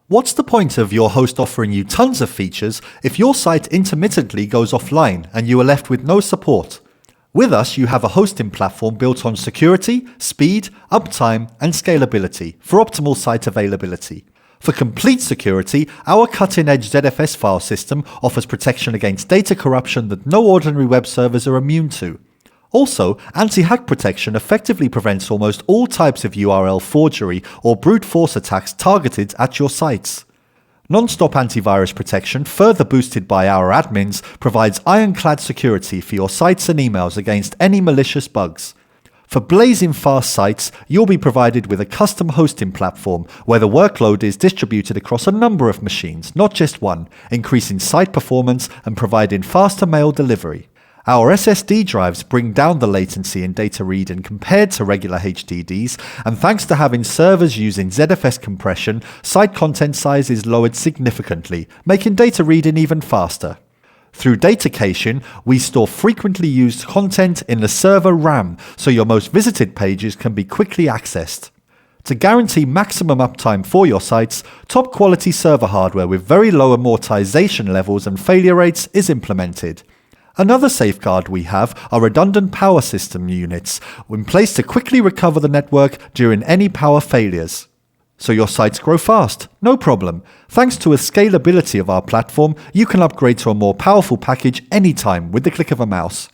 What's the point of your host offering you tons of features if your site intermittently goes offline and you are left with no support? With us, you have a hosting platform built on security, speed, uptime, and scalability for optimal site availability. For complete security, our cutting-edge ZFS file system offers protection against data corruption that no ordinary web servers are immune to. Also, anti-hack protection effectively prevents almost all types of URL forgery or brute force attacks targeted at your sites. Non-stop antivirus protection, further boosted by our admins, provides ironclad security for your sites and emails against any malicious bugs. For blazing fast sites, you'll be provided with a custom hosting platform where the workload is distributed across a number of machines, not just one, increasing site performance and providing faster mail delivery. Our SSD drives bring down the latency in data reading compared to regular HDDs, and thanks to having servers using ZFS compression, site content size is lowered significantly, making data reading even faster. Through data caching, we store frequently used content in the server RAM, so your most visited pages can be quickly accessed. To guarantee maximum uptime for your sites, top quality server hardware with very low amortization levels and failure rates is implemented. Another safeguard we have are redundant power system units in place to quickly recover the network during any power failures. So your sites grow fast, no problem. Thanks to the scalability of our platform, you can upgrade to a more powerful package anytime with the click of a mouse.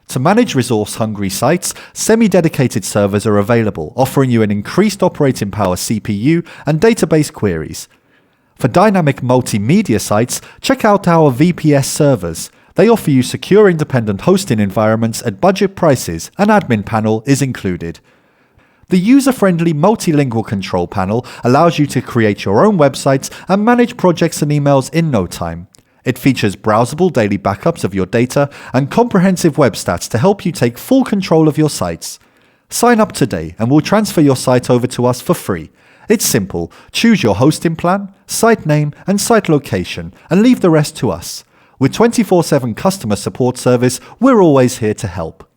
To manage resource-hungry sites, semi-dedicated servers are available, offering you an increased operating power CPU and database queries. For dynamic multimedia sites, check out our VPS servers. They offer you secure independent hosting environments at budget prices, and admin panel is included. The user-friendly multilingual control panel allows you to create your own websites and manage projects and emails in no time. It features browsable daily backups of your data and comprehensive web stats to help you take full control of your sites. Sign up today and we'll transfer your site over to us for free. It's simple. Choose your hosting plan, site name, and site location, and leave the rest to us. With 24/7 customer support service, we're always here to help.